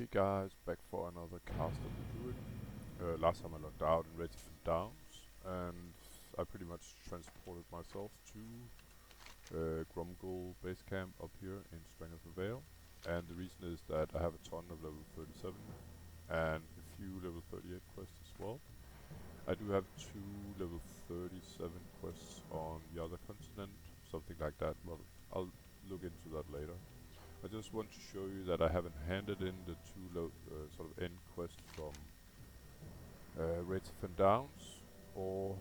Okay guys, back for another cast of the druid. Last time I logged out in Stranglethorn Downs, and I pretty much transported myself to Grumgul base camp up here in Stranglethorn Vale. And the reason is that I have a ton of level 37 and a few level 38 quests as well. I do have 2 level 37 quests on the other continent, something like that, but I'll look into that later. I just want to show you that I haven't handed in the sort of end quest from Stranglethorn Downs or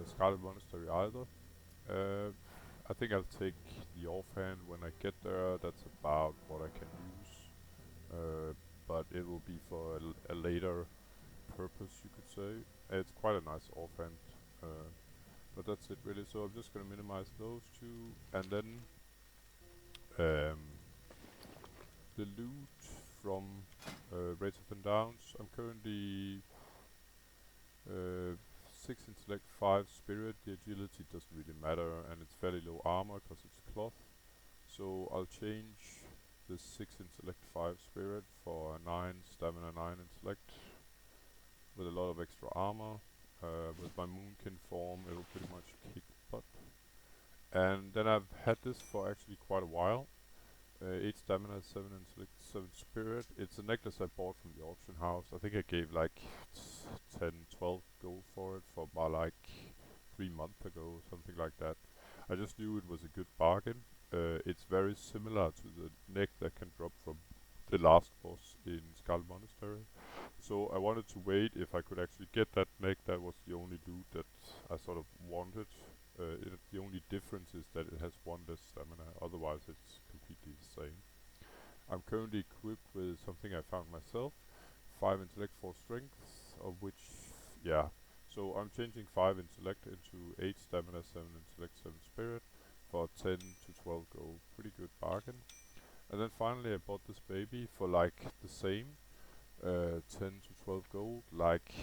Scarlet Monastery either. I think I'll take the offhand when I get there. That's about what I can use, but it will be for a later purpose, you could say. It's quite a nice offhand, but that's it really. So I'm just gonna minimize those two, and then um, the loot from Stranglethorn Downs. I'm currently 6 intellect, 5 spirit. The agility doesn't really matter, and it's fairly low armor because it's cloth. So I'll change the 6 intellect, 5 spirit for 9 stamina, 9 intellect with a lot of extra armor. With my moonkin form, it'll pretty much kick butt. And then I've had this for actually quite a while. 8 stamina, 7 intellect, 7 spirit. It's a necklace I bought from the auction house. I think I gave like 10, 12 gold for it for about like 3 months ago, something like that. I just knew it was a good bargain. It's very similar to the neck that can drop from the last boss in Scarlet Monastery. So I wanted to wait if I could actually get that neck. That was the only loot that I sort of wanted. The only difference is that it has 1 less stamina, otherwise it's completely the same. I'm currently equipped with something I found myself, 5 intellect, 4 strength, of which, yeah. So I'm changing 5 intellect into 8 stamina, 7 intellect, 7 spirit for 10 to 12 gold. Pretty good bargain. And then finally I bought this baby for like the same, 10 to 12 gold, like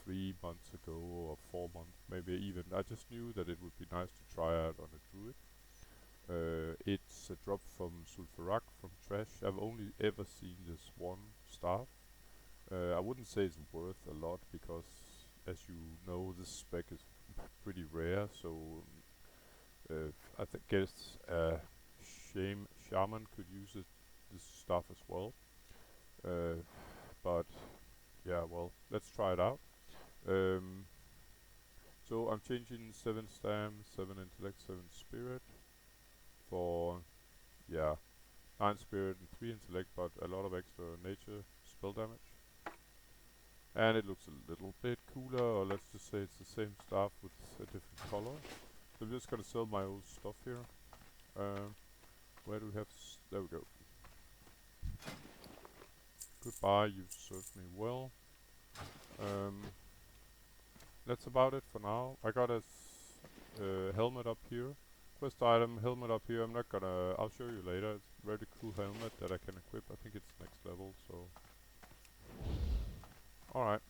3 months ago or 4 months, maybe even. I just knew that it would be nice to try out on a druid. It's a drop from Sulfurak from Trash. I've only ever seen this one staff. I wouldn't say it's worth a lot because, as you know, this spec is pretty rare. So I guess shaman could use this stuff as well. But yeah, well, let's try it out. Um, so I'm changing 7 stam, 7 intellect, 7 spirit for, yeah, 9 spirit and 3 intellect, but a lot of extra nature spell damage. And it looks a little bit cooler, or let's just say it's the same stuff with a different color. So I'm just gonna sell my old stuff here. Where do we have? There we go. Goodbye, you've served me well. That's about it for now. I got a helmet up here. Quest item, helmet up here. I'll show you later. It's a very cool helmet that I can equip. I think it's next level, so. Alright.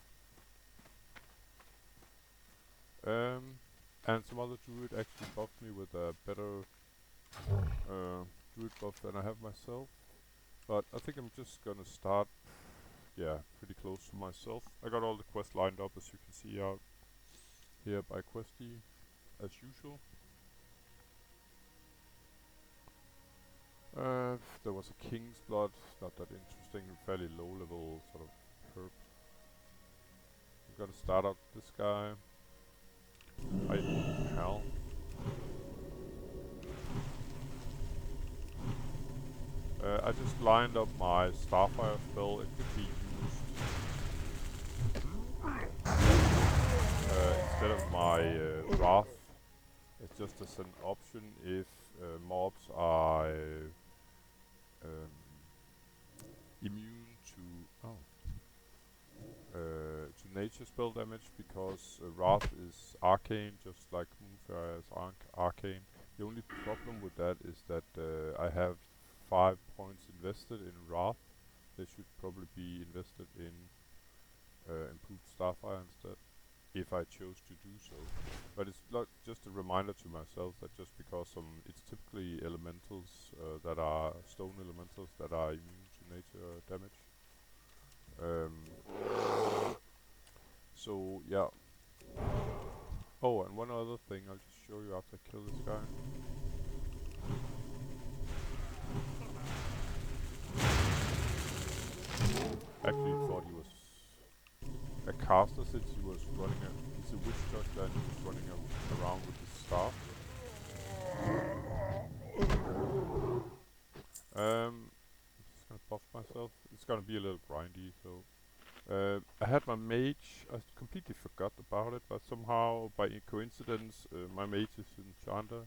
And some other druid actually buffed me with a better druid buff than I have myself. But I think I'm just gonna start, yeah, pretty close to myself. I got all the quests lined up, as you can see out here by Questy, as usual. There was a King's Blood, not that interesting, fairly low level sort of herb. I'm gonna start out this guy. Hell. I just lined up my Starfire spell. It could be used instead of my Wrath. It's just as an option if mobs are immune to nature spell damage, because Wrath is arcane, just like Moonfire is arcane. The only problem with that is that I have 5 points invested in Wrath. They should probably be invested in improved Starfire instead, if I chose to do so. But it's not just a reminder to myself that just because it's typically elementals that are stone elementals that are immune to nature damage. So yeah. Oh, and one other thing I'll just show you after I kill this guy. Actually thought he was a caster since he was running he's a witch doctor and he was running around with his staff. I'm just gonna buff myself. It's gonna be a little grindy, so I had my mage. I completely forgot about it, but somehow, by coincidence, my mage is enchanter.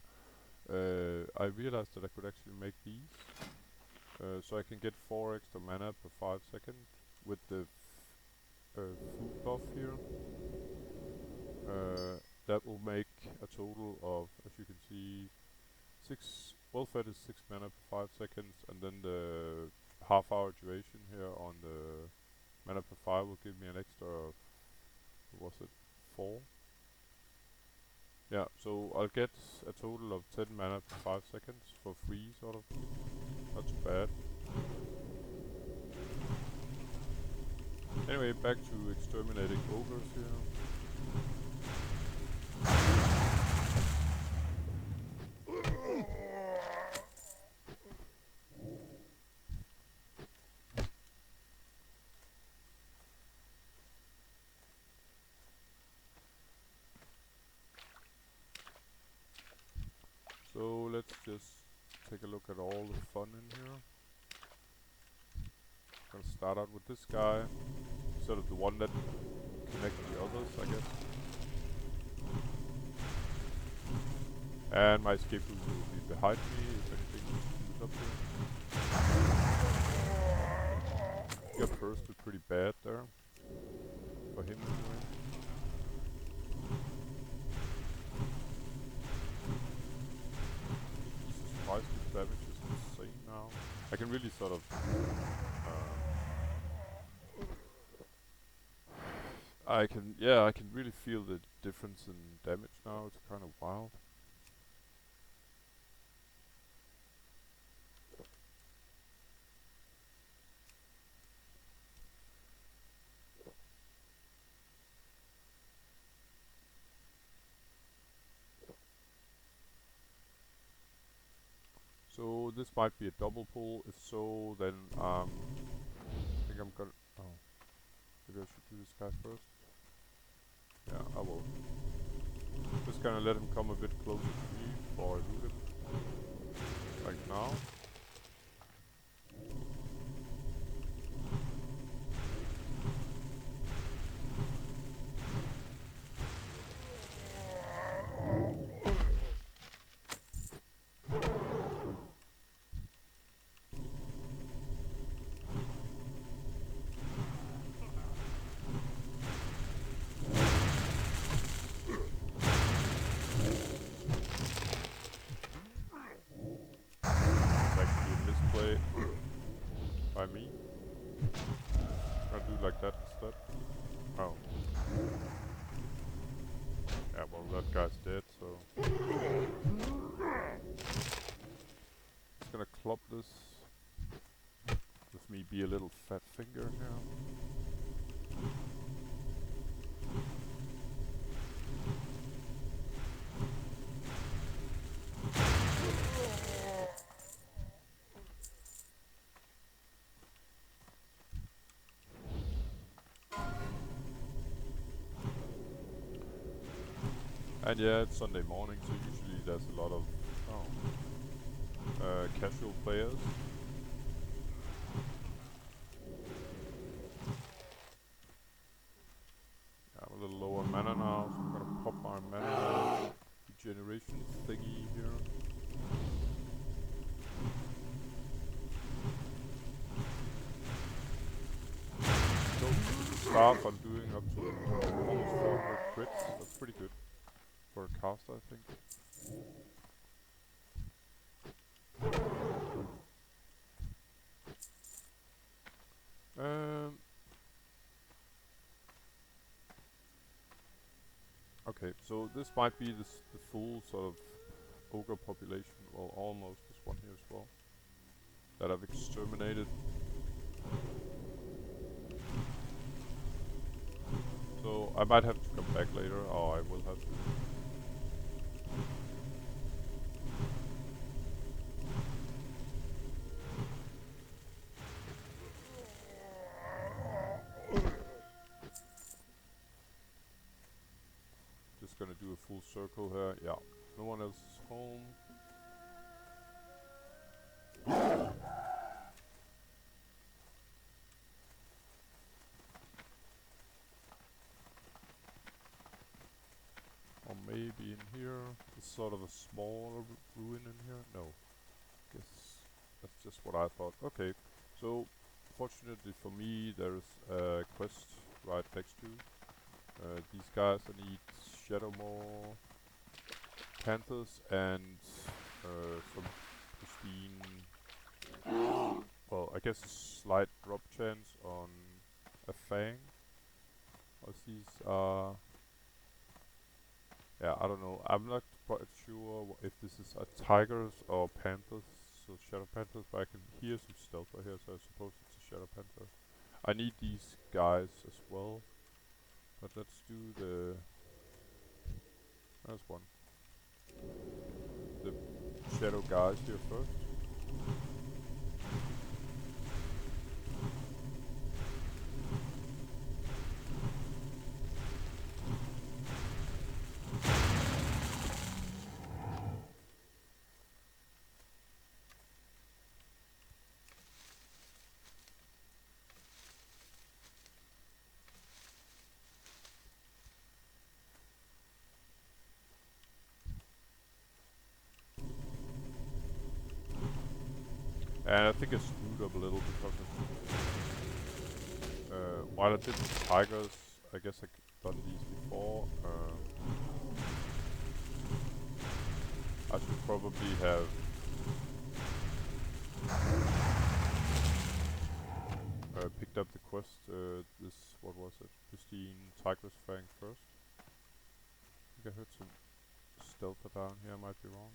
I realized that I could actually make these, so I can get 4 extra mana per 5 seconds with the food buff here. That will make a total of, as you can see, 6. Well-fed is 6 mana per 5 seconds, and then the half-hour duration here on the mana per 5 will give me an extra of, what was it, 4? Yeah, so I'll get a total of 10 mana per 5 seconds for free, sort of. Not too bad. Anyway, back to exterminating ogres here. So let's just take a look at all the fun in here. Gonna start out with this guy, sort of the one that connects the others, I guess. And my escape route will be behind me if anything comes up here. Got bursted pretty bad there. For him anyway. Jesus Christ, this damage is insane now. I can really sort of I can really feel the difference in damage now. It's kind of wild. So this might be a double pull. If so, then I think I'm gonna. Oh, maybe I should do this guy first. Yeah, I will. Just gonna let him come a bit closer to me before I loot him. Like now. By me. I'll do like that instead. Oh. Yeah, well that guy's dead, so. Just gonna club this. With me be a little fat finger here. And yeah, it's Sunday morning, so usually there's a lot of casual players. I'm a little low on mana now, so I'm gonna pop my mana regeneration thingy here. So with the staff I'm doing up to almost 400 crits. That's pretty good for a caster, I think. Okay, so this might be the full sort of ogre population, well almost, there's one here as well, that I've exterminated. I might have to come back later, or I will have to. Just gonna do a full circle here. Yeah, no one else is home. Or maybe in here. It's sort of a small ruin in here. No, guess that's just what I thought. Okay, so fortunately for me, there's a quest right next to these guys. I need Shadowmaw Panthers and some pristine. Well, I guess a slight drop chance on a fang. As these are. Yeah, I don't know. I'm not quite sure if this is a tigers or panthers. So shadow panthers, but I can hear some stealth right here, so I suppose it's a shadow panther. I need these guys as well. But let's do the. There's one. The shadow guys here first. And I think I screwed up a little because while I did the tigers, I guess I've done these before. I should probably have picked up the quest. What was it? Pristine Tigress Fang first. I think I heard some stealth down here. I might be wrong.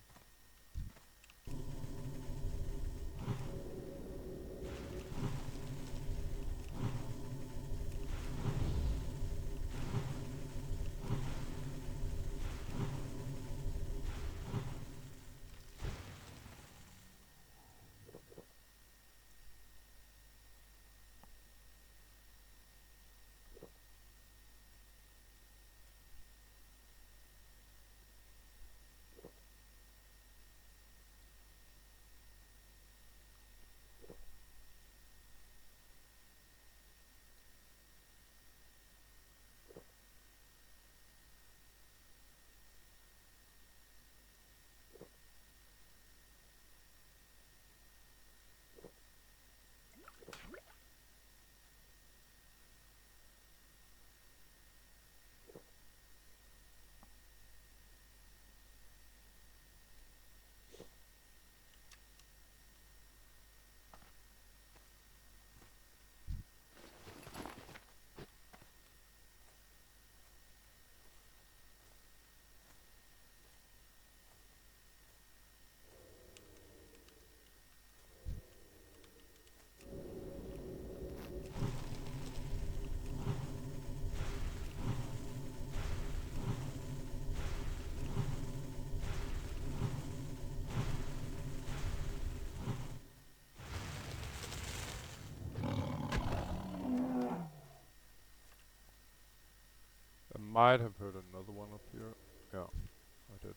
I might have heard another one up here. Yeah, I did.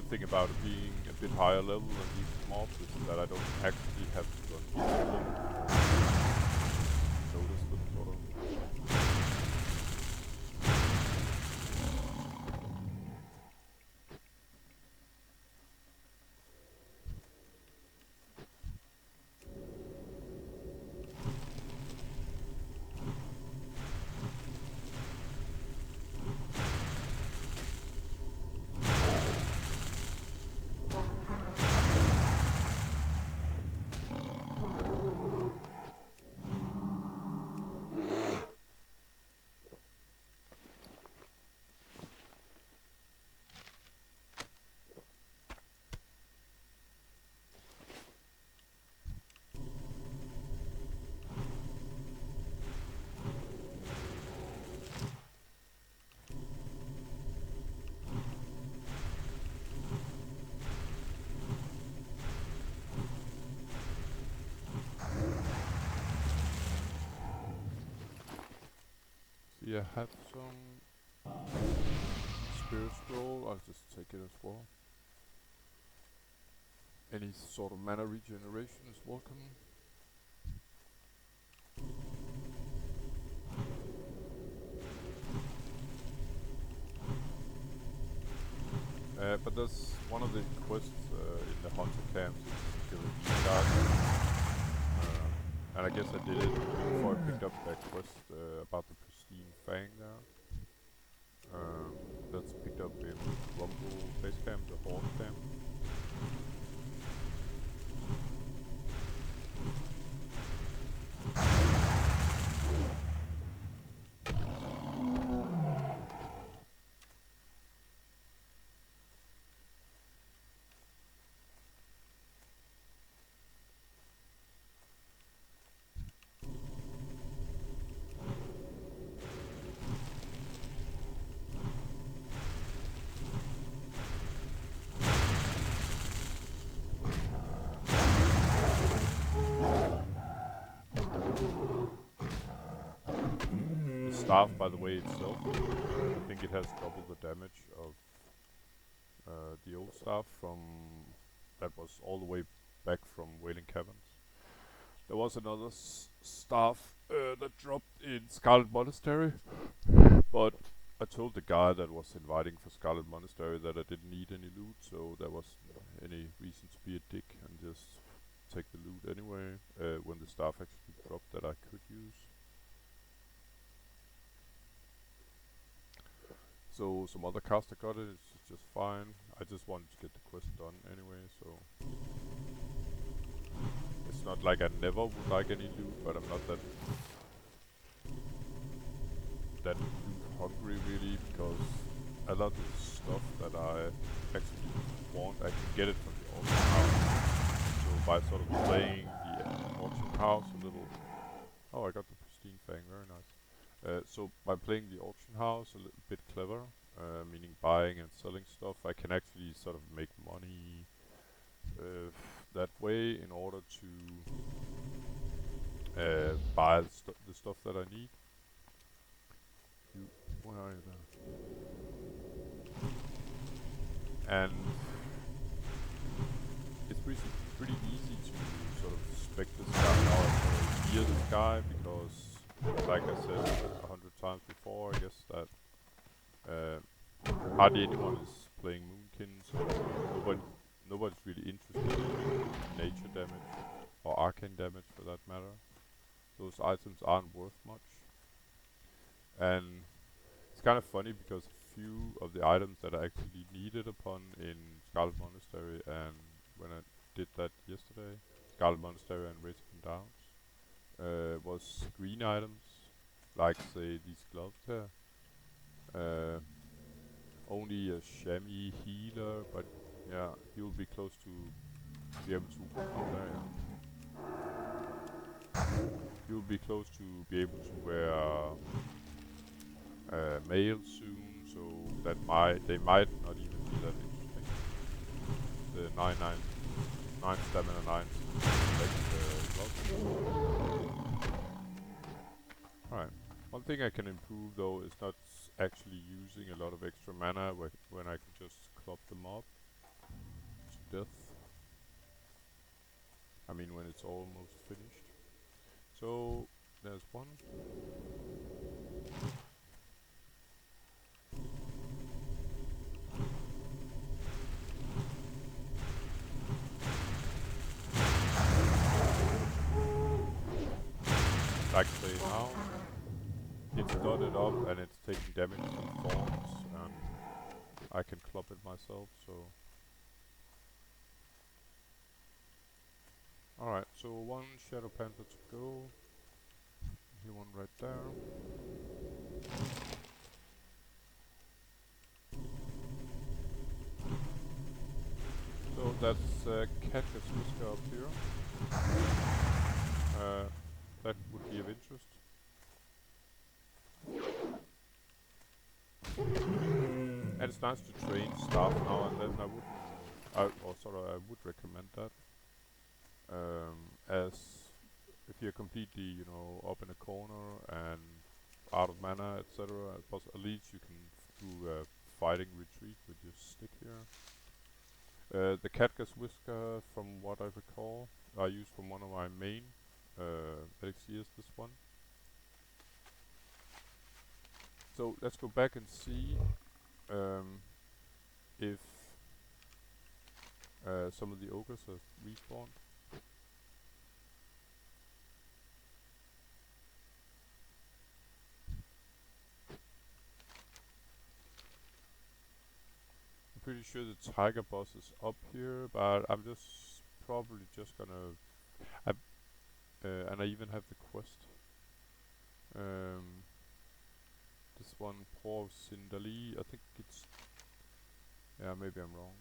thing about it being a bit higher level than these mobs is that I don't actually have to run into them. Notice them sort of. See, I have some spirit scroll. I'll just take it as well. Any sort of mana regeneration is welcome. But there's one of the quests in the hunter camps is killing these guys. And I guess I did it before I picked up that quest about the pristine fang there. That's picked up in Rumble base camp, the horde camp. Staff, by the way, itself, I think it has double the damage of the old staff from that was all the way back from Wailing Caverns. There was another staff that dropped in Scarlet Monastery, but I told the guy that was inviting for Scarlet Monastery that I didn't need any loot, so there wasn't any reason to be a dick and just take the loot anyway when the staff actually dropped that I could use. So some other caster got it, it's just fine. I just wanted to get the quest done anyway, so it's not like I never would like any loot, but I'm not that loot hungry really, because a lot of the stuff that I actually want, I can get it from the auction house. So by sort of playing the auction house a little, oh, I got the pristine fang, very nice. So by playing the auction house a little bit clever, meaning buying and selling stuff, I can actually sort of make money that way in order to buy the stuff that I need. Where are you there? And it's pretty easy to sort of spec this guy out or gear this guy because, like I said 100 times before, I guess that hardly anyone is playing Moonkin, so nobody's really interested in nature damage or arcane damage for that matter. Those items aren't worth much. And it's kind of funny because a few of the items that I actually needed upon in Scarlet Monastery, and when I did that yesterday, Scarlet Monastery and Raging Downs, was green items, like say these gloves here. Only a chamois healer, but yeah, he will be close to be able to. Oh, there, yeah. He will be close to be able to wear mail soon, so that they might not even be that interesting. The 9 stamina 9 Alright. One thing I can improve though is not actually using a lot of extra mana when I can just club them up. death. I mean, when it's almost finished. So, there's one. Like say now, it's dotted up and it's taking damage from thorns, and I can club it myself, so... Alright, so one Shadow Panther to go. Here one right there. So that's Cactus Whisker up here. That would be of interest. And it's nice to train staff now and then. I would recommend that. As if you're completely, you know, up in a corner and out of mana, etc., at least you can do a fighting retreat with your stick here. The Catgus Whisker, from what I recall, I used from one of my main elixirs, this one. So let's go back and see if some of the ogres have respawned. I'm pretty sure the tiger boss is up here, but I'm just probably just gonna... and I even have the quest. This one, Paul Sindali, I think it's... Yeah, maybe I'm wrong.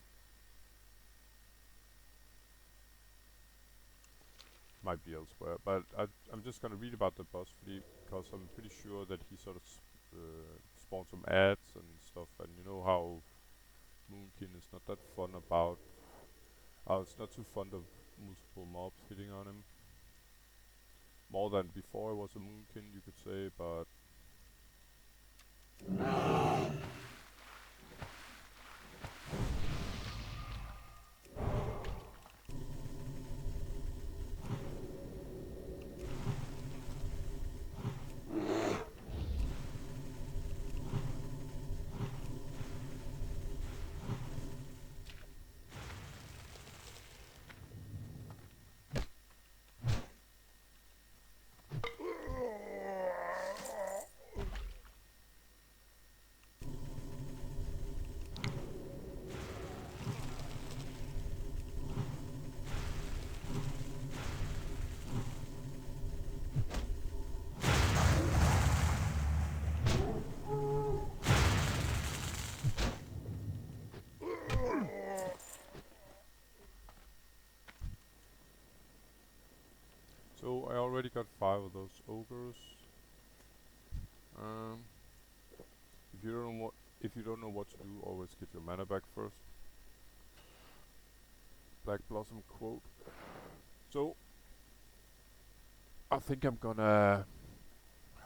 Might be elsewhere, but I'm just gonna read about the boss because I'm pretty sure that he sort of spawned some ads and stuff, and you know how Moonkin is not that fun about... it's not too fond of multiple mobs hitting on him. More than before it was a Moonkin, you could say, but... So I already got 5 of those ogres. If you don't know what to do, always get your mana back first. Black Blossom quote. So I think I'm gonna...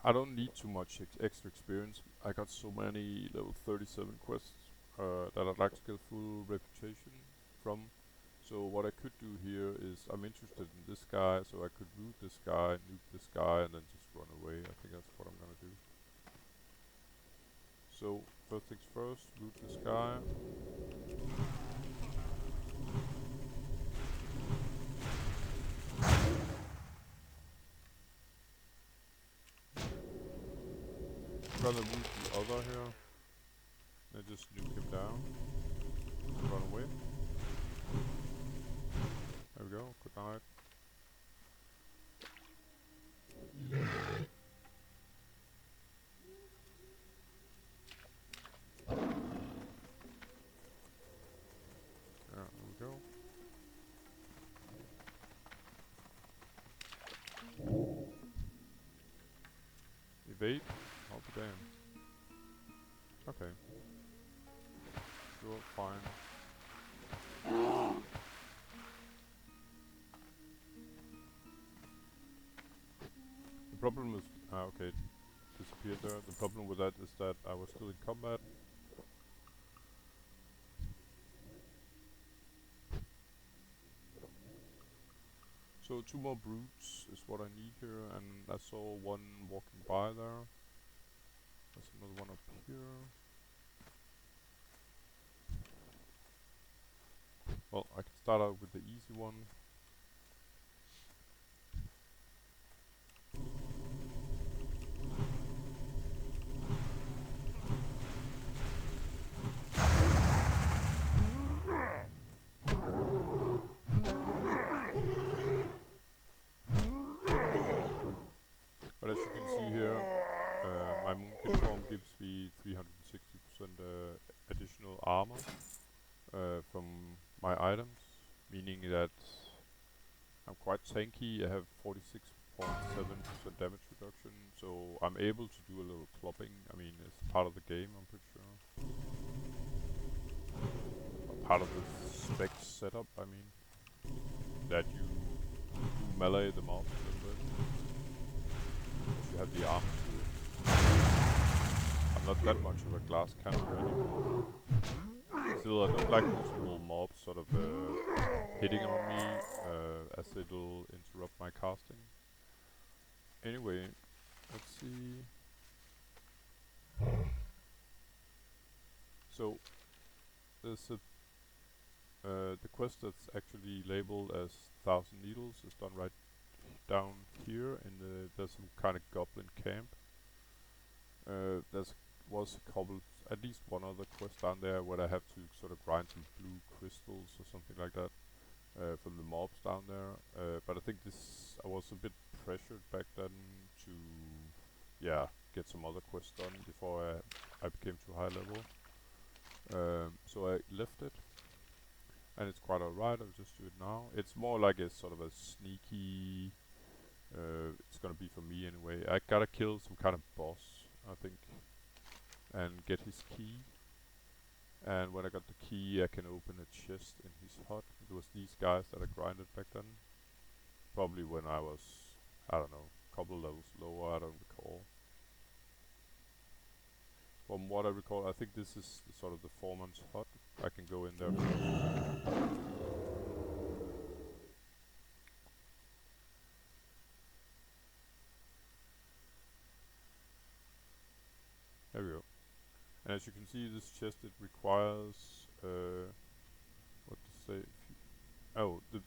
I don't need too much extra experience. I got so many level 37 quests that I'd like to get full reputation from. So what I could do here is, I'm interested in this guy, so I could root this guy, nuke this guy, and then just run away. I think that's what I'm gonna do. So first things first, root this guy. Gonna root the other here. And just nuke him down. Run away. There we go, good night. There we go. Evade? I'll be damned. Okay. Sure, fine. The problem is... okay, it disappeared there. The problem with that is that I was still in combat. So 2 more brutes is what I need here, and I saw one walking by there. There's another one up here. Well, I can start out with the easy one. But as you can see here, my Moonkin form gives me 360% additional armor from my items, meaning that I'm quite tanky. I have 46.7% damage reduction, so I'm able to do a little clopping. I mean, it's part of the game, I'm pretty sure. Or part of the spec setup, I mean, that you do melee the mobs a little bit. If you have the armor to it. I'm not that much of a glass cancer anymore. Still, I don't like multiple mobs sort of hitting on me, as it'll interrupt my casting. Anyway, let's see. So, there's a the quest that's actually labeled as 1,000 Needles is done right down here in there's some kind of goblin camp. Was a couple, at least one other quest down there where I have to sort of grind some blue crystals or something like that from the mobs down there. But I think I was a bit pressured back then to, yeah, get some other quests done before I became too high level. So I left it, and it's quite alright. I'll just do it now. It's more like a sort of a sneaky. It's gonna be for me anyway. I gotta kill some kind of boss, I think, and get his key. And when I got the key, I can open a chest in his hut. It was these guys that I grinded back then. Probably when I was, I don't know, a couple levels lower, I don't recall. From what I recall, I think this is sort of the foreman's hut. I can go in there first. There we go. And as you can see, this chest, it requires, what to say, the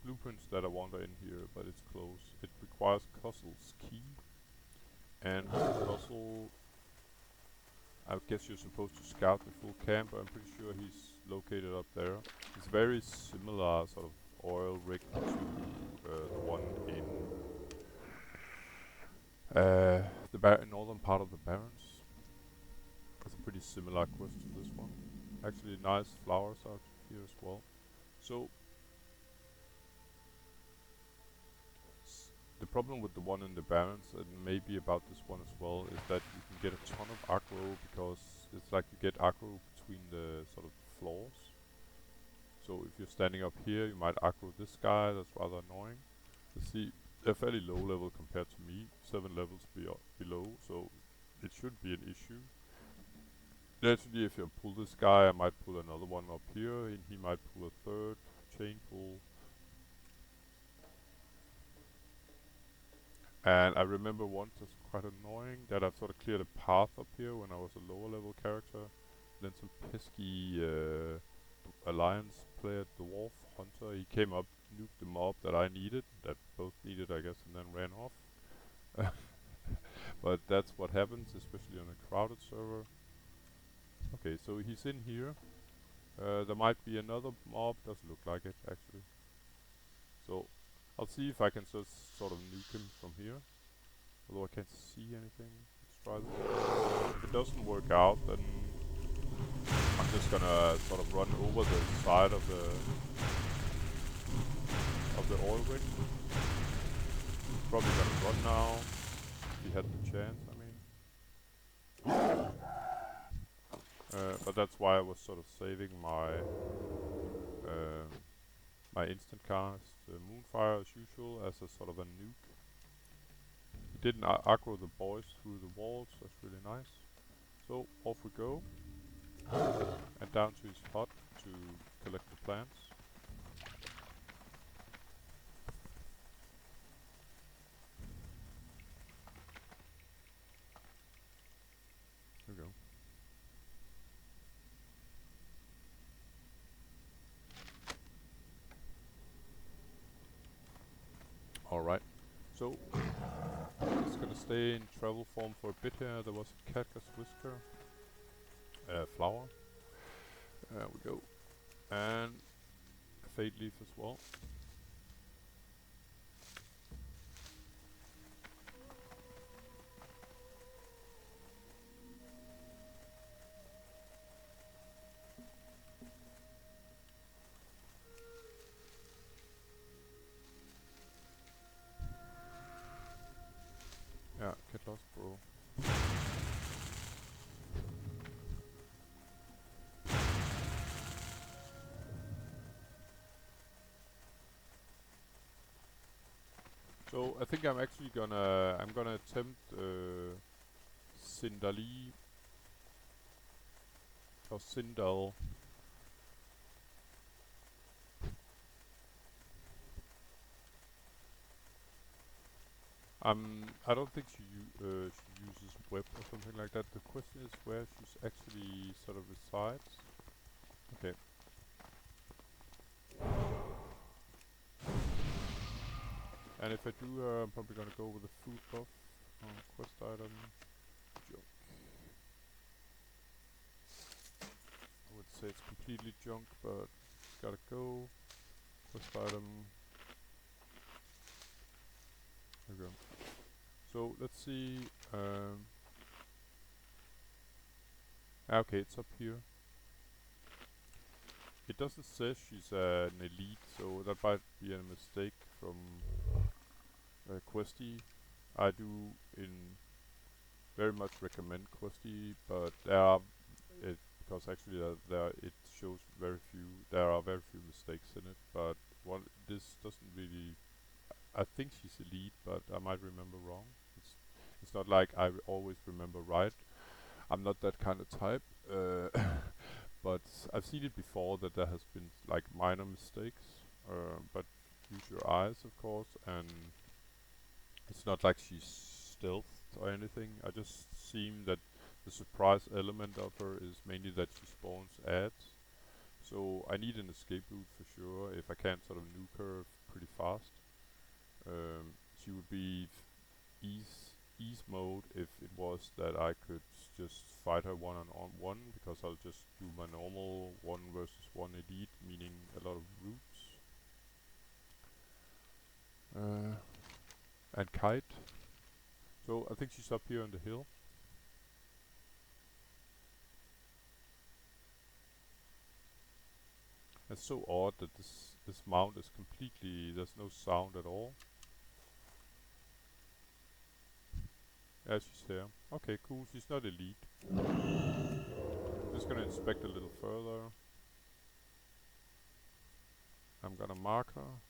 blueprints that I want are in here, but it's closed. It requires Custle's key, and Custle, I guess you're supposed to scout the full camp. I'm pretty sure he's located up there. It's very similar sort of oil rig to the one in the northern part of the Barrens. It's a pretty similar quest to this one. Actually, nice flowers out here as well. So the problem with the one in the Barrens, and maybe about this one as well, is that you can get a ton of aggro, because it's like you get aggro between the sort of floors. So if you're standing up here, you might aggro this guy. That's rather annoying. You see, they're fairly low level compared to me, 7 levels below, so it should be an issue. Naturally, if you pull this guy, I might pull another one up here, and he might pull a third chain pull. And I remember once, it's quite annoying, that I've sort of cleared a path up here when I was a lower level character. Then some pesky alliance player, Dwarf Hunter, he came up, nuked the mob that I needed, that both needed I guess, and then ran off. But that's what happens, especially on a crowded server. Okay, so he's in here. There might be another mob, doesn't look like it actually. So I'll see if I can just sort of nuke him from here. Although I can't see anything. Let's try this. If it doesn't work out, then I'm just gonna sort of run over the side of the oil rig. Probably gonna run now. If he had the chance, I mean. But that's why I was sort of saving my my instant cast Moonfire as usual as a sort of a nuke. He didn't aggro the boys through the walls, that's really nice. So off we go, and down to his hut to collect the plants. Alright. So, it's gonna stay in travel form for a bit here. There was a cactus whisker. Flower. There we go. And a fade leaf as well. Yeah, get lost, bro. So I think I'm actually gonna attempt Sindali or Sindal. I don't think she uses web or something like that. The question is where she's actually sort of resides. Okay. And if I do, I'm probably gonna go with a food buff on quest item. Junk. I would say it's completely junk, but gotta go. Quest item. There we go. So let's see. Okay, it's up here. It doesn't say she's an elite, so that might be a mistake from Questy. I do very much recommend Questy, but because actually it shows there are very few mistakes in it, but this doesn't really. I think she's elite, but I might remember wrong. It's not like I always remember right. I'm not that kind of type. But I've seen it before that there has been like minor mistakes. But use your eyes, of course, and it's not like she's stealthed or anything. I just seem that the surprise element of her is mainly that she spawns ads. So I need an escape route for sure if I can't sort of nuke her pretty fast. She would be ease mode if it was that I could just fight her one on one, because I'll just do my normal 1 versus 1 elite, meaning a lot of roots. And kite. So I think she's up here on the hill. It's so odd that this mount is completely, there's no sound at all. Yeah, she's here. Okay, cool. She's not elite. Just gonna inspect a little further. I'm gonna mark her.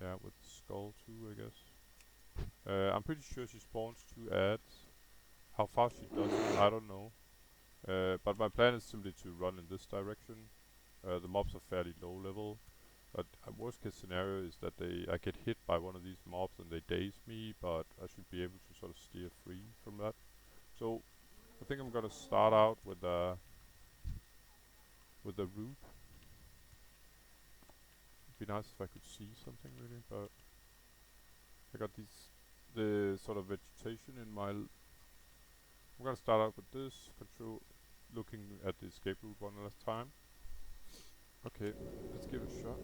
Yeah, with skull too, I guess. I'm pretty sure she spawns 2 ads. How fast she does it, I don't know. But my plan is simply to run in this direction. The mobs are fairly low level. But worst case scenario is that I get hit by one of these mobs and they daze me, but I should be able to sort of steer free from that. So I think I'm gonna start out with the root. It'd be nice if I could see something really, but I got the sort of vegetation in my. I'm gonna start out with this control, looking at the escape route one last time. Okay, let's give it a shot.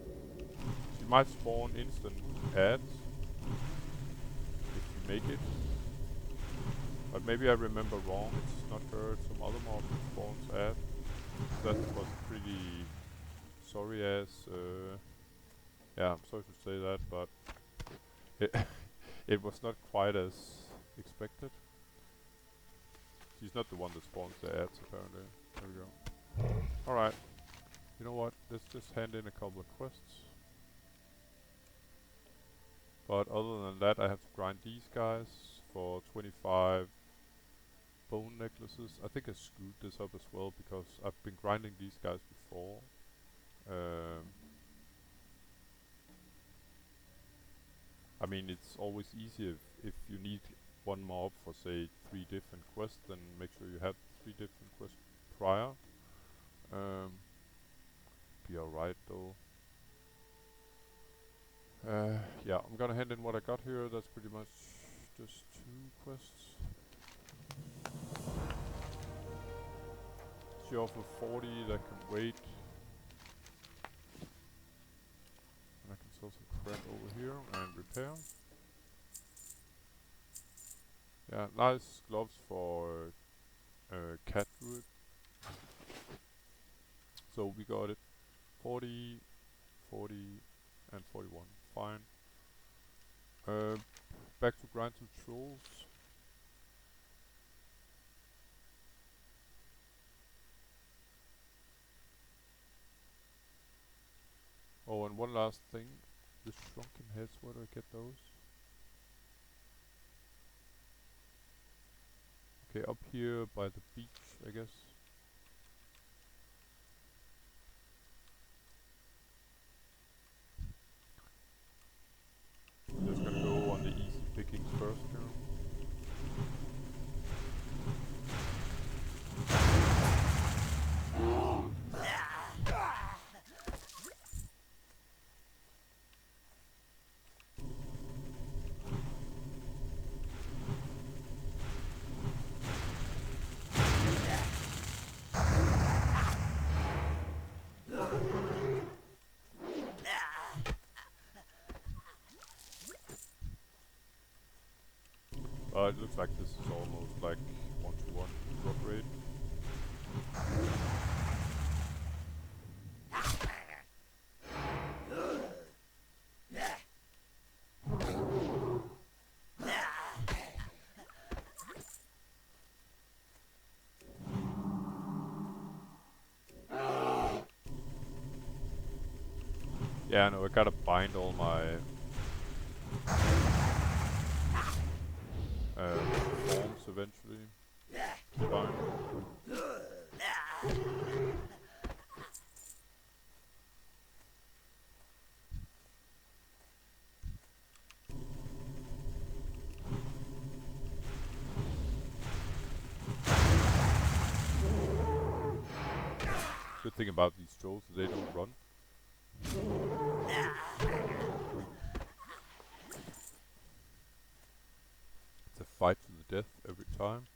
She might spawn instant ads if you make it. But maybe I remember wrong. It's not her, it's some other mob that spawns ads. That was pretty sorry ass. Yeah, I'm sorry to say that, but it, it was not quite as expected. She's not the one that spawns the ads apparently. There we go. Alright. You know what? Let's just hand in a couple of quests. But other than that, I have to grind these guys for 25 bone necklaces. I think I screwed this up as well because I've been grinding these guys before. I mean, it's always easier if you need one mob for say 3 different quests, then make sure you have 3 different quests prior. Be alright though. Yeah, I'm gonna hand in what I got here. That's pretty much just 2 quests. She offer 40 that can wait. And I can sell some crap over here and repair. Yeah, nice gloves for cat druid. So we got it 40, 40 and 41. Fine. Back to grind to trolls. Oh, and one last thing. The shrunken heads, where do I get those? Okay, up here by the beach, I guess. I'm just gonna go on the easy pickings first here. It looks like this is almost like 1-to-1 drop rate. Yeah, no, I gotta bind all my forms eventually. Bind. Good thing about these trolls is they don't run. It's a fight to the death every time.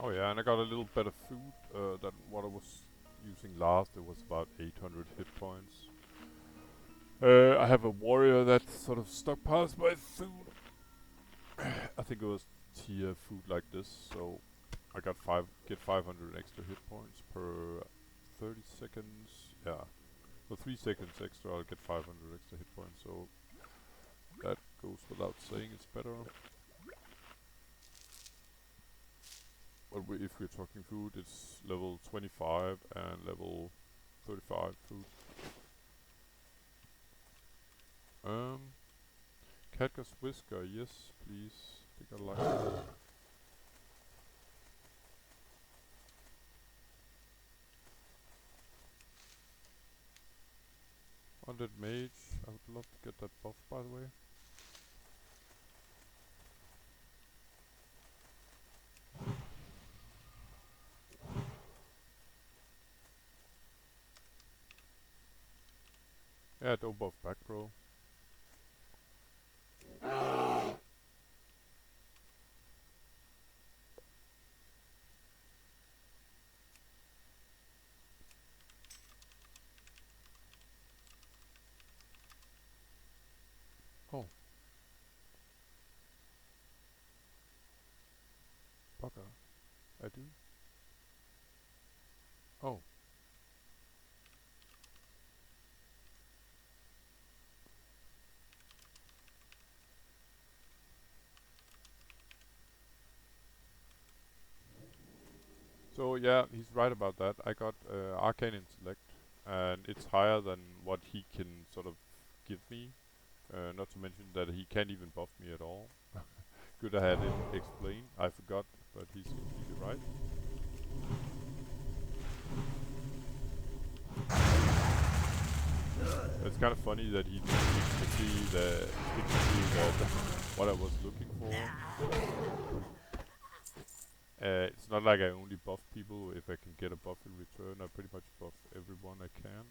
Oh yeah, and I got a little better food than what I was using last. It was about 800 hit points. I have a warrior that sort of stockpiles my food. I think it was tier food like this, so I got 500 extra hit points per 30 seconds. Yeah, for 3 seconds extra, I'll get 500 extra hit points. So that goes without saying. It's better. But if we're talking food, it's level 25 and level 35 food. Catgus Whisker, yes, please. I think I like it. Undead Mage. I would love to get that buff, by the way. Yeah, don't buff back, bro. Oh. Bugger. I do? Oh. So yeah, he's right about that. I got Arcane Intellect, and it's higher than what he can sort of give me. Not to mention that he can't even buff me at all. Good I had it explained. I forgot, but he's completely right. It's kind of funny that he knew exactly that what I was looking for. It's not like I only buff people. If I can get a buff in return, I pretty much buff everyone I can.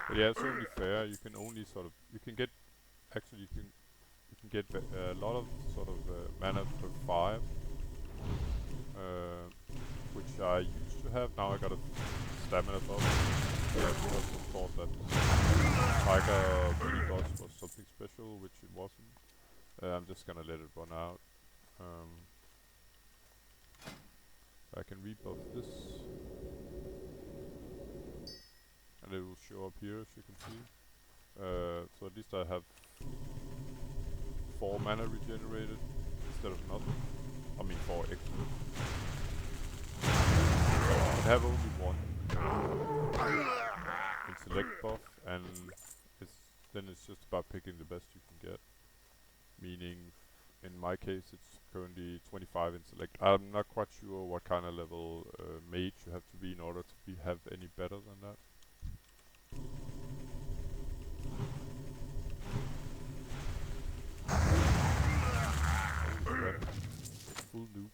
But yeah, it's only fair. You can only sort of you can get actually you can get a lot of sort of mana per 5, which I used to have. Now I got a stamina buff. Yeah, because I thought that Tiger mini boss was something special, which it wasn't. I'm just gonna let it run out. I can rebuff this, and it will show up here as you can see. So at least I have 4 mana regenerated instead of nothing. I mean 4 extra. I have only one intellect buff, and then it's just about picking the best you can get. Meaning, in my case, it's currently 25 intellect. I'm not quite sure what kind of level mage you have to be in order to have any better than that. Full noob.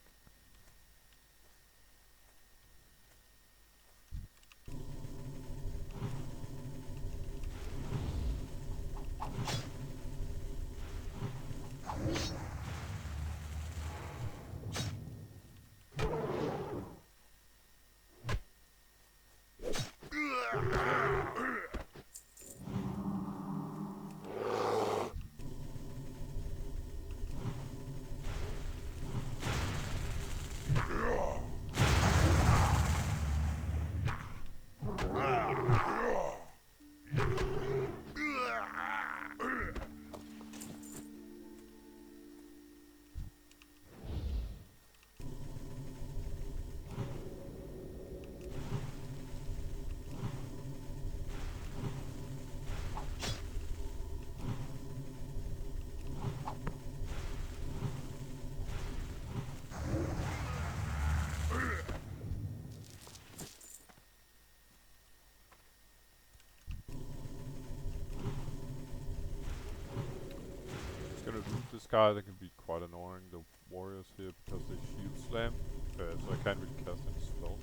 Gonna root this guy. That can be quite annoying. The warriors here because they shield slam, so I can't really cast any spells.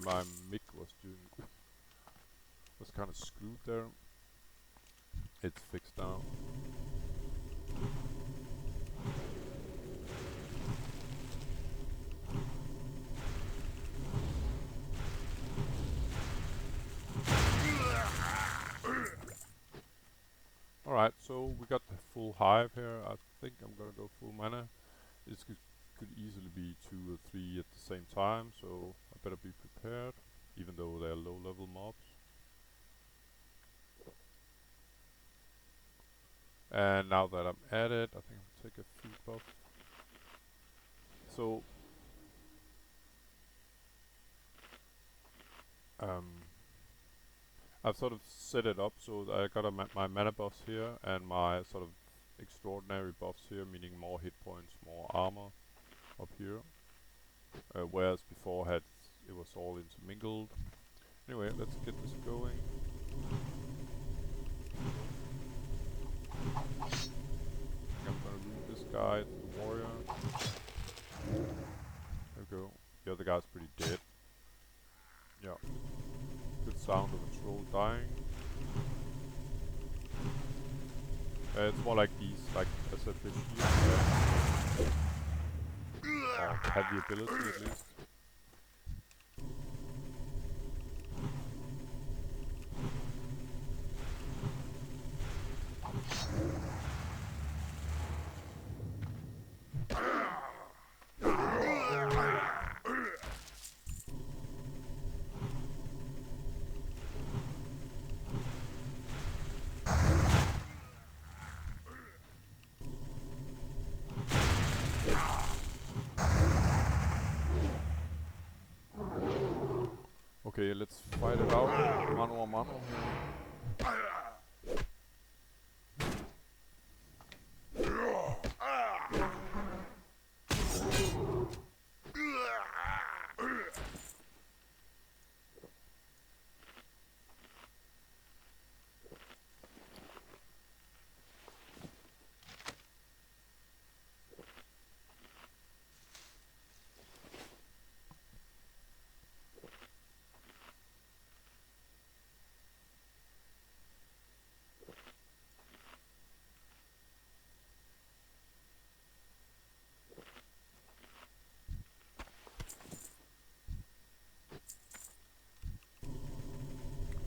my mic was doing was kind of screwed there. It's fixed now. Alright, so we got the full hive here. I think I'm gonna go full mana. This could easily be 2 or 3 at the same time, so I better be prepared, even though they're low level mobs. And now that I'm at it, I think I'll take a food buff. So I've sort of set it up so that I got my mana buffs here and my sort of extraordinary buffs here, meaning more hit points, more armor up here. Whereas before it was all intermingled. Anyway, let's get this going. I'm gonna move this guy to the warrior. There we go. The other guy's pretty dead. Yeah. Good sound of a troll dying. It's more like these, like I said, fish here. Or have the ability at least. Okay, let's fight it out. Mano a mano here.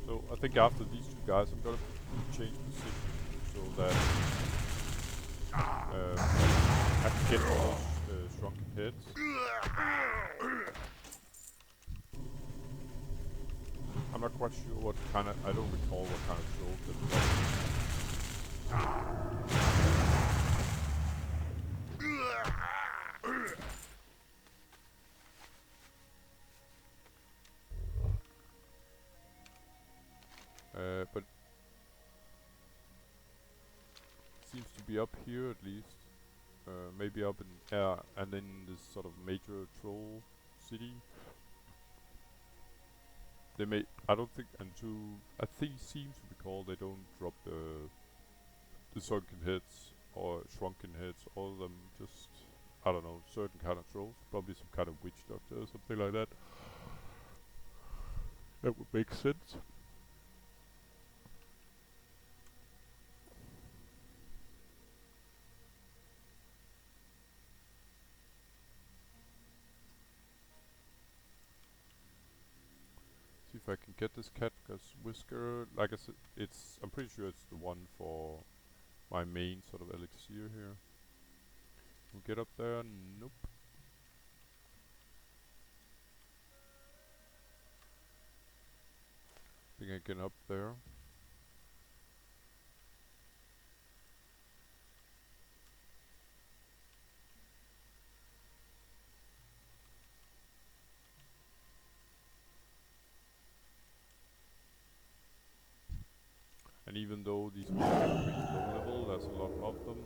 So I think after these two guys, I'm gonna change position so that I can get all those shrunken heads. I'm not quite sure what kind of, I don't recall what kind of troll that was. But seems to be up here at least. Maybe up in and in this sort of major troll city. They may, I don't think, I think seems to recall they don't drop the sunken heads or shrunken heads. All of them just, I don't know, certain kind of trolls. Probably some kind of witch doctor or something like that. That would make sense. See if I can get this cat, because Whisker, like I said, I'm pretty sure it's the one for my main sort of elixir here. We'll get up there, nope. Think I get up there. And even though these mobs are pretty low level, there's a lot of them.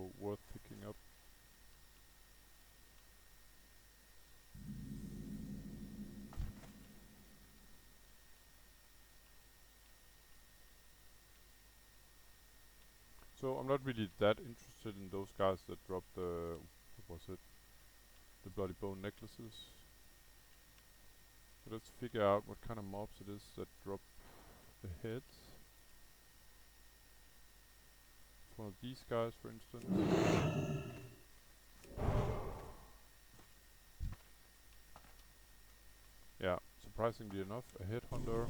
so worth picking up. So I'm not really that interested in those guys that drop the, what was it? The bloody bone necklaces. So let's figure out what kind of mobs it is that drop the heads. It's one of these guys, for instance. Yeah, surprisingly enough, a headhunter.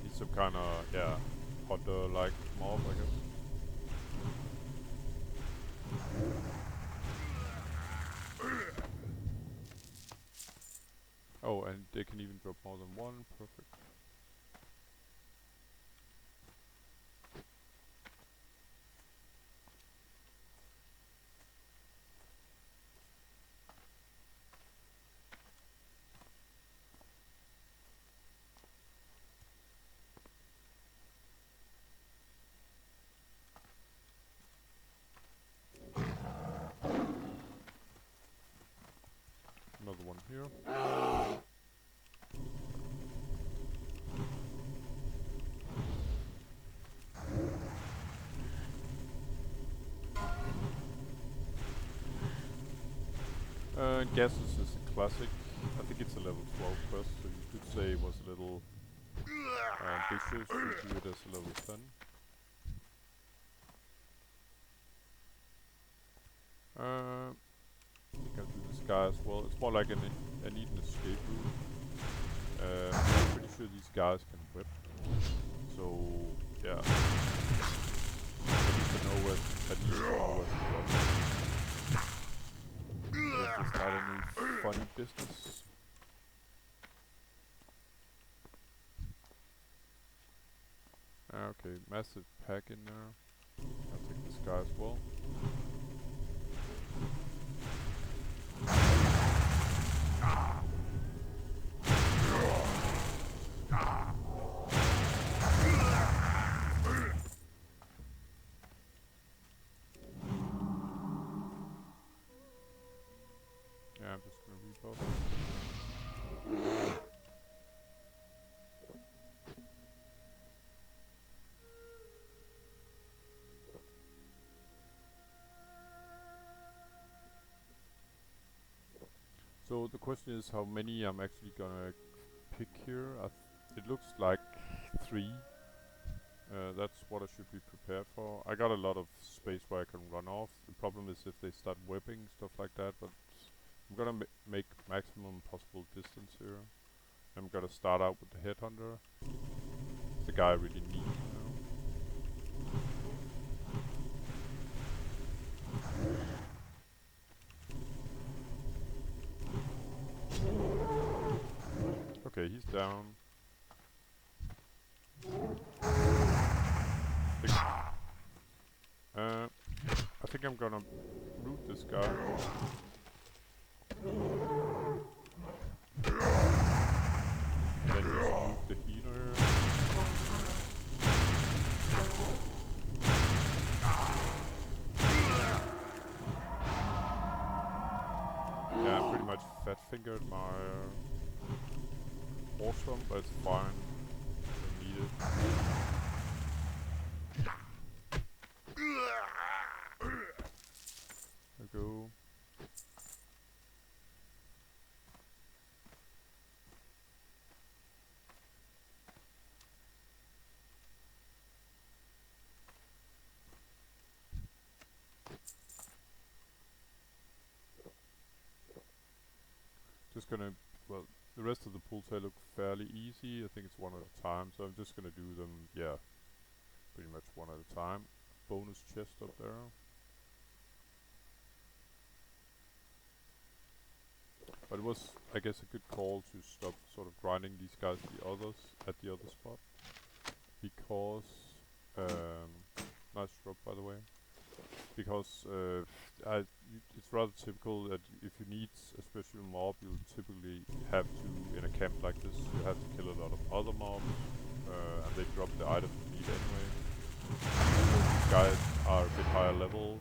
He's some kind of, yeah, hunter-like mob, I guess. Oh, and they can even drop more than one. Perfect. Another one here. Gases is a classic. I think it's a level 12 quest, so you could say it was a little ambitious to do it as a level 10. I think I'll do this guy as well. It's more like I need an escape route. I'm pretty sure these guys can whip. So, yeah. I need to know where to drop. This is not any funny business. Okay, massive pack in there. I'll take this guy as well. Yeah, I'm just gonna rebuff. So the question is how many I'm actually gonna pick here. It looks like 3. That's what I should be prepared for. I got a lot of space where I can run off. The problem is if they start whipping, stuff like that, but I'm gonna make maximum possible distance here. I'm gonna start out with the headhunter. It's the guy I really need now. Okay, he's down. I think I'm gonna root this guy. Then just root the healer. Yeah, I pretty much fat-fingered my awesome, but it's fine. I need it. There we go. Just gonna, well, the rest of the pulls here look fairly easy. I think it's one at a time, so I'm just gonna do them, yeah, pretty much one at a time. Bonus chest up there. But it was, I guess, a good call to stop sort of grinding these guys at the other spot. Because, nice drop by the way. Because it's rather typical that if you need a special mob, you'll typically have to, in a camp like this, you have to kill a lot of other mobs. they drop the items we need anyway. These guys are a bit higher level.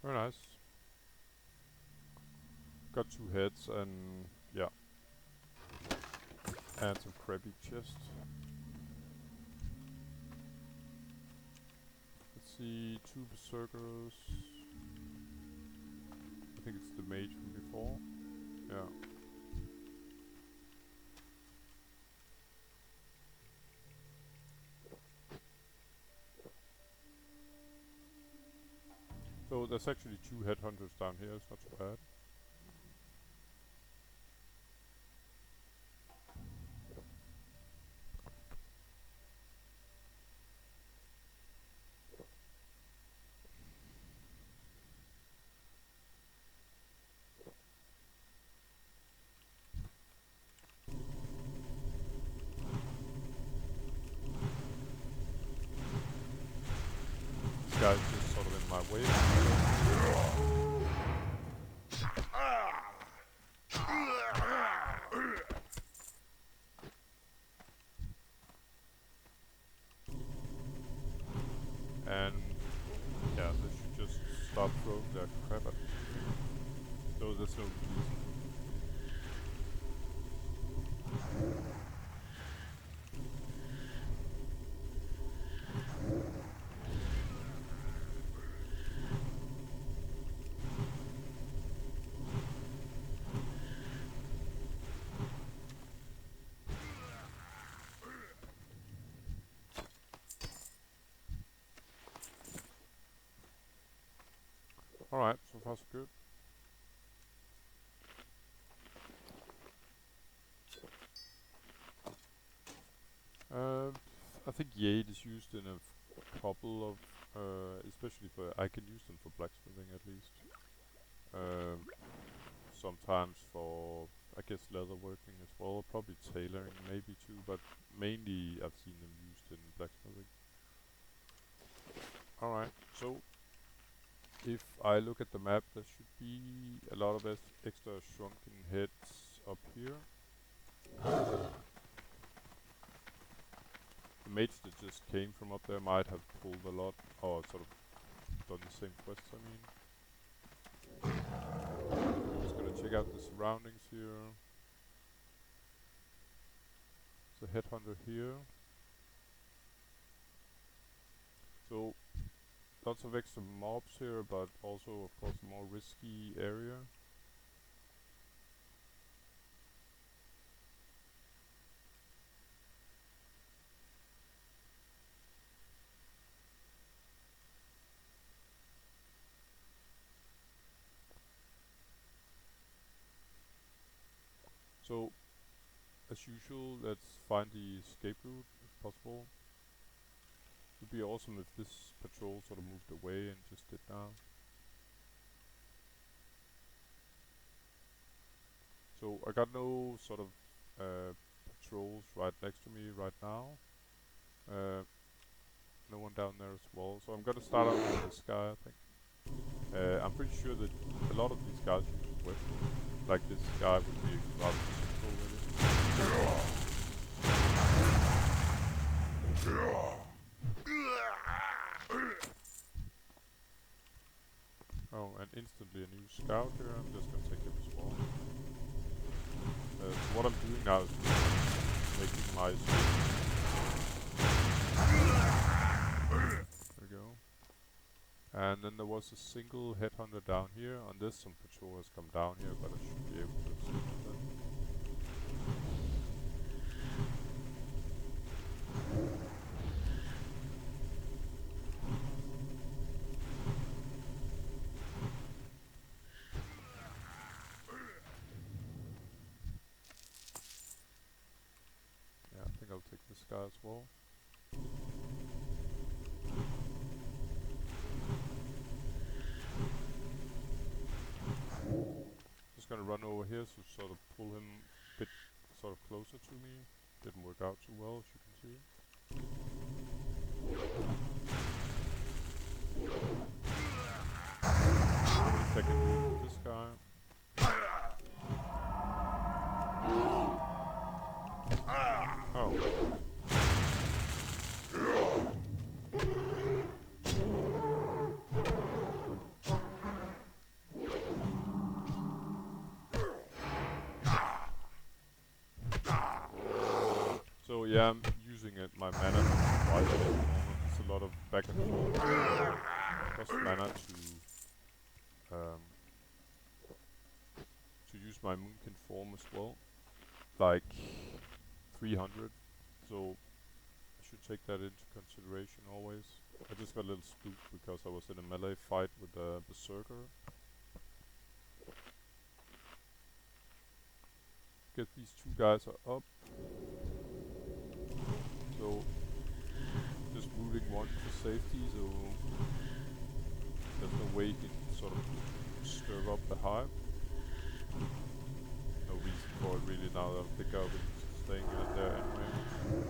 Very nice. Got 2 heads and yeah. And some crappy chest. Let's see, 2 berserkers. I think it's the mage from before. Yeah. So there's actually 2 headhunters down here, it's not so bad. This guy's just sort of in my way. And yeah, they should just stop throwing their crap at me. So there's no reason. Alright, so far so good. I think Jade is used in a couple of, especially for, I can use them for blacksmithing at least. Sometimes for, I guess, leatherworking as well, probably tailoring maybe too, but mainly I've seen them used in blacksmithing. Alright, so if I look at the map, there should be a lot of extra shrunken heads up here. The mage that just came from up there might have pulled a lot, or sort of done the same quests, I mean. Just gonna check out the surroundings here. There's a headhunter here. So, lots of extra mobs here, but also, of course, a more risky area. So, as usual, let's find the escape route if possible. It would be awesome if this patrol sort of moved away and just did now. So I got no sort of patrols right next to me right now. No one down there as well. So I'm gonna start out with this guy, I think. I'm pretty sure that a lot of these guys use weapons. Like this guy would be rather simple really. Oh, and instantly a new scout here. I'm just gonna take him as well. So what I'm doing now is making my there we go. And then there was a single headhunter down here. On this, some patrol has come down here, but I should be able to execute them. Yeah, I think I'll take this guy as well. Just gonna run over here to sort of pull him a bit sort of closer to me. Didn't work out too well, as you can see. Second move with this guy. Oh. So yeah, I'm using it, my mana wisely at the moment. It's a lot of back and forth. Cost mana to use my Moonkin form as well. Like 300. So I should take that into consideration always. I just got a little spooked because I was in a melee fight with a berserker. Get these two guys are up. So just moving one for safety, so there's no way he can sort of stir up the hive. No reason for it really now that I think I'll be staying out there anyway.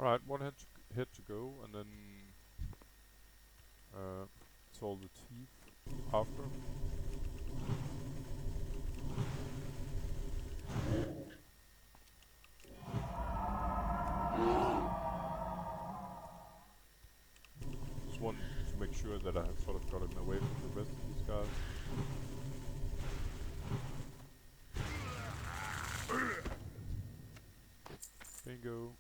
Alright, one head to go, and then it's all the teeth after. Just want to make sure that I have sort of gotten away from the rest of these guys. Bingo.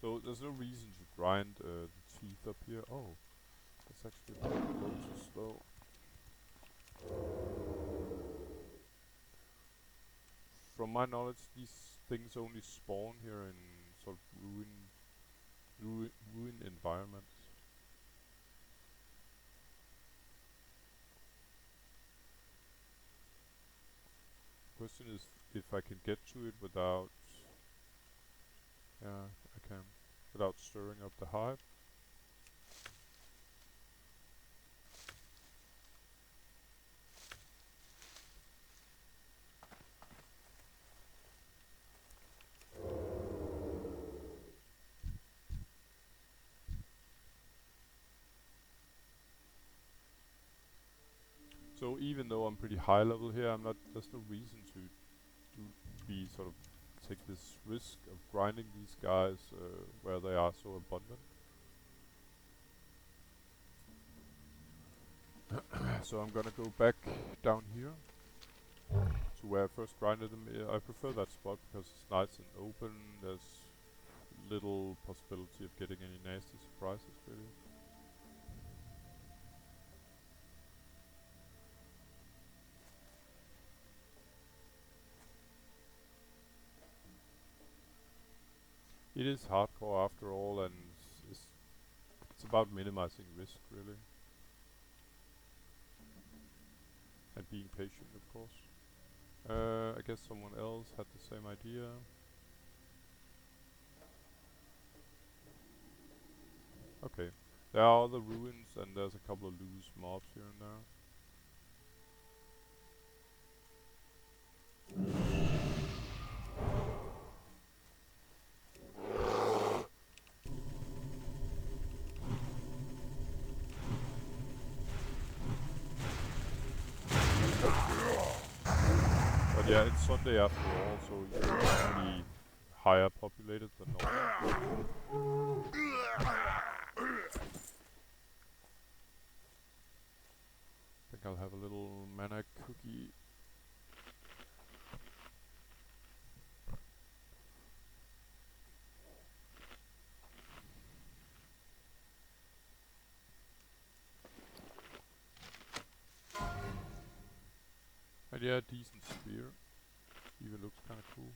So there's no reason to grind the teeth up here. Oh, that's actually a little too slow. From my knowledge, these things only spawn here in sort of ruin environments. Question is if I can get to it without, yeah, I can, without stirring up the hive. So even though I'm pretty high level here, I'm not. There's no reason to be sort of take this risk of grinding these guys where they are so abundant. So I'm gonna go back down here to where I first grinded them. I prefer that spot because it's nice and open. There's little possibility of getting any nasty surprises, really. It is hardcore after all, and it's about minimizing risk, really. And being patient, of course. I guess someone else had the same idea. Okay. There are other ruins, and there's a couple of loose mobs here and there. But yeah, it's Sunday after all, so it's usually higher populated than normal. I think I'll have a little mana cookie. And yeah, decent spear. Even looks kinda cool.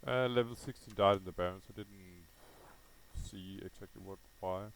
Level 16 died in the Barrens. I didn't see exactly why.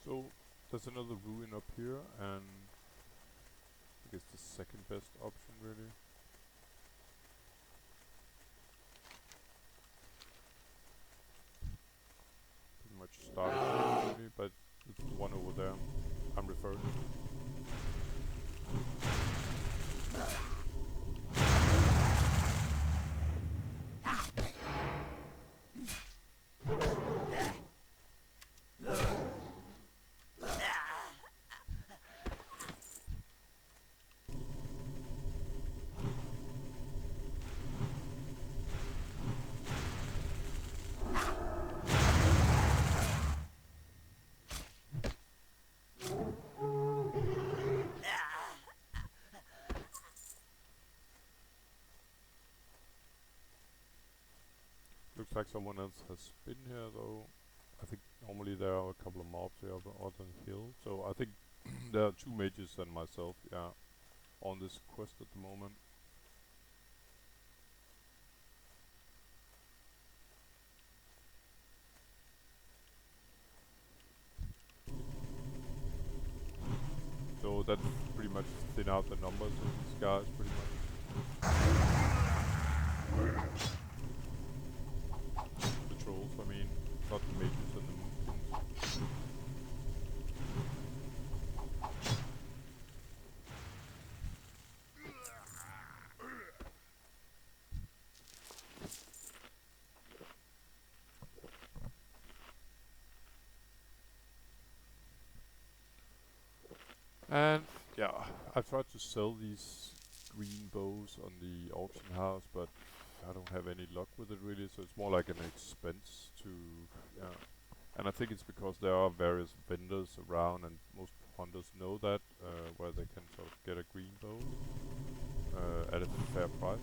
So there's another ruin up here, and I guess the second best option, really. Pretty much starting really, but it's the one over there I'm referring to. Looks like someone else has been here though. I think normally there are a couple of mobs here on the hill. So I think there are two mages and myself, yeah, on this quest at the moment. So that's pretty much thin out the numbers of these guys pretty much. The trolls, I mean, not the mages and the moonstons. And yeah, I tried to sell these green bows on the auction house, but I don't have any luck with it really, so it's more like an expense to, yeah. And I think it's because there are various vendors around and most hunters know that, where they can sort of get a green bow at a fair price.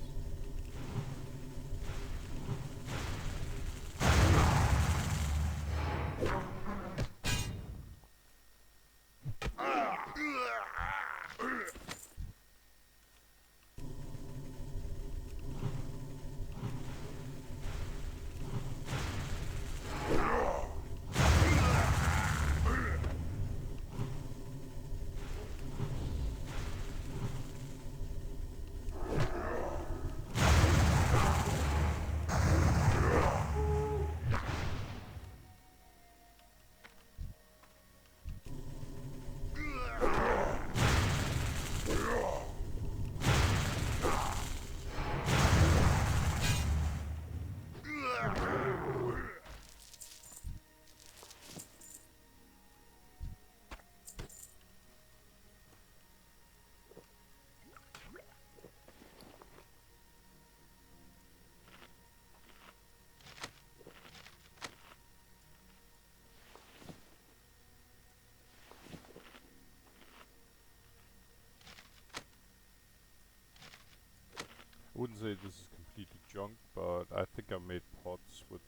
I wouldn't say this is completely junk, but I think I made pots with.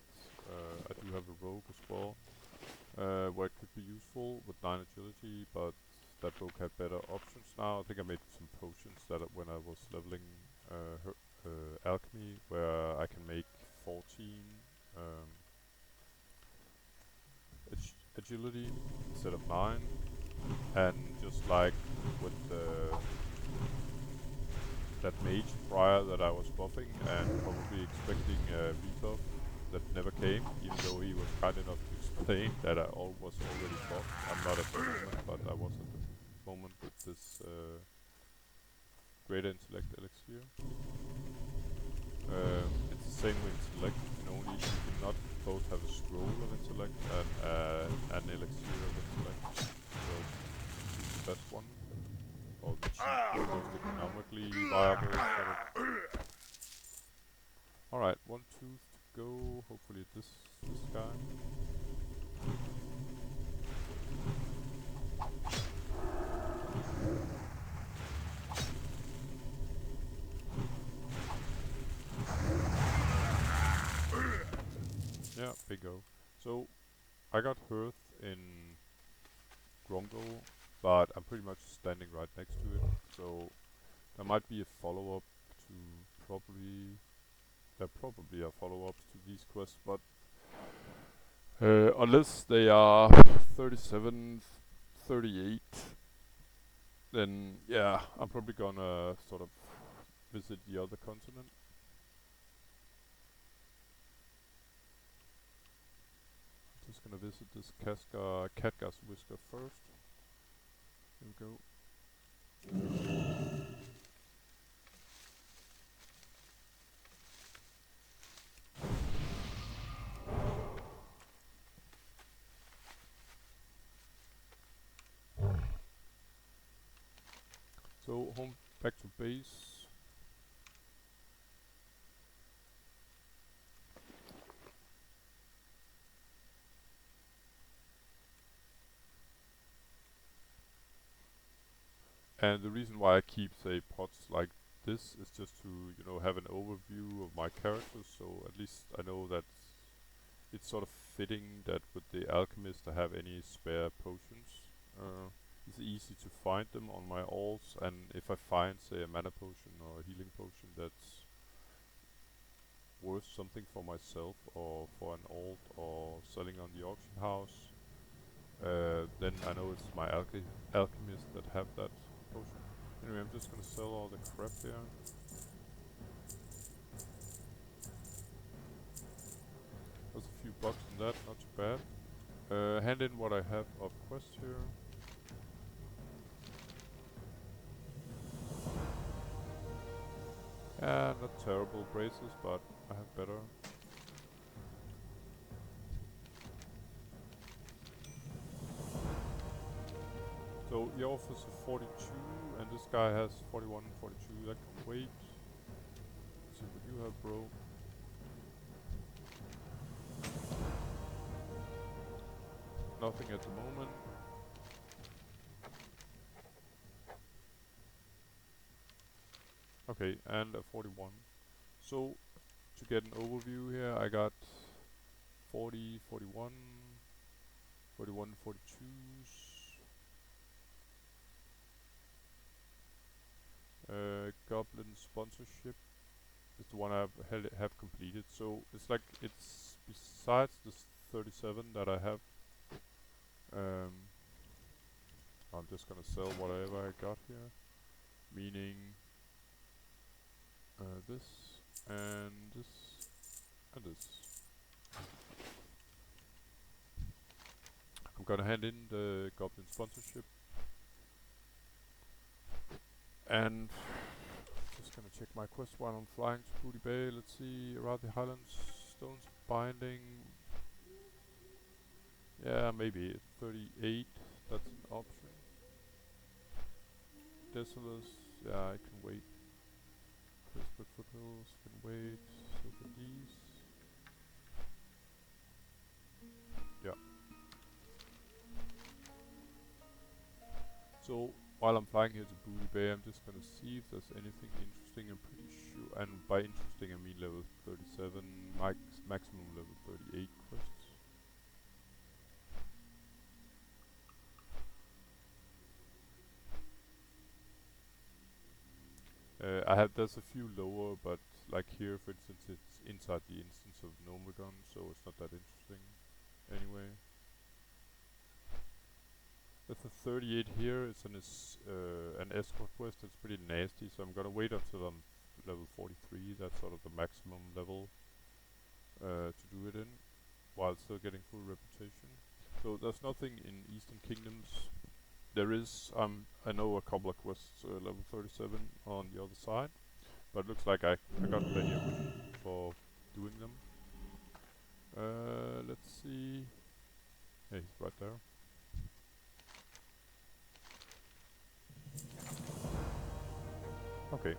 I do have a rogue as well, where it could be useful with 9 agility, but that rogue had better options now. I think I made some potions that when I was leveling alchemy, where I can make 14 um, agility instead of 9, and just like with that mage prior that I was buffing and probably expecting a rebuff that never came, even though he was kind enough to explain that I was already buffed. I'm not at the moment, but I was at the moment with this greater intellect elixir. It's the same with intellect. You cannot both have a scroll of intellect and an elixir of intellect. So choose the best one, or the cheapest, most economically viable sort of. Alright, 1 tooth to go. Hopefully this guy. Yeah, bingo. So I got Hearth in Grungle, but I'm pretty much standing right next to it. So there might be a follow-up to probably a follow-up to these quests, but unless they are 37, 38, then yeah, I'm probably gonna sort of visit the other continent. Just gonna visit this Khadgar's Whisker first. Here we go. So home back to base. And the reason why I keep say pots like this is just to, you know, have an overview of my characters, so at least I know that it's sort of fitting that with the alchemist I have any spare potions. It's easy to find them on my alts, and if I find say a mana potion or a healing potion that's worth something for myself or for an alt or selling on the auction house, then I know it's my alchemist that have that potion. Anyway, I'm just gonna sell all the crap here. There's a few bucks in that, not too bad. Hand in what I have of quest here. Yeah, not terrible braces, but I have better. So he offers a 42, and this guy has 41 and 42. That can wait. Let's see what you have, bro. Nothing at the moment. Okay, and a 41. So, to get an overview here, I got 40, 41, 41, 42s. Goblin sponsorship is the one have completed. So it's like it's besides this 37 that I have. I'm just gonna sell whatever I got here, meaning this and this and this. I'm gonna hand in the goblin sponsorship, and just gonna check my quest while I'm flying to Booty Bay. Let's see, around the Highlands, stones binding. Yeah, maybe 38. That's an option. Desolus, yeah, I can wait. Desperate Foothills can wait. So for these, yeah. So while I'm flying here to Booty Bay, I'm just gonna see if there's anything interesting. I'm pretty sure, and by interesting I mean level 37, maximum level 38 quests. There's a few lower, but like here, for instance, it's inside the instance of Nomagon, so it's not that interesting. Anyway, there's a 38 here. It's an escort quest. It's pretty nasty, so I'm gonna wait until I'm level 43. That's sort of the maximum level to do it in, while still getting full reputation. So there's nothing in Eastern Kingdoms. There is, I know a couple of quests level 37 on the other side, but it looks like I got plenty of them for doing them. Let's see. Yeah, he's right there. Okay,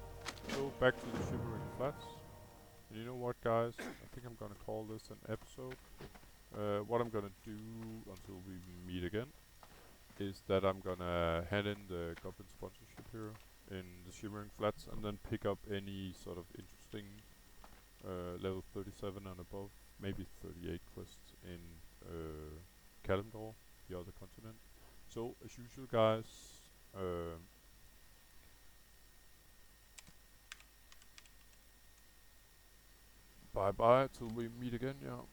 so back to the Shivering Flats. And you know what, guys? I think I'm gonna call this an episode. What I'm gonna do until we meet again is that I'm gonna hand in the Goblin sponsorship here in the Shivering Flats and then pick up any sort of interesting level 37 and above, maybe 38 quests in Kalimdor, the other continent. So, as usual, guys, bye bye till we meet again, yeah.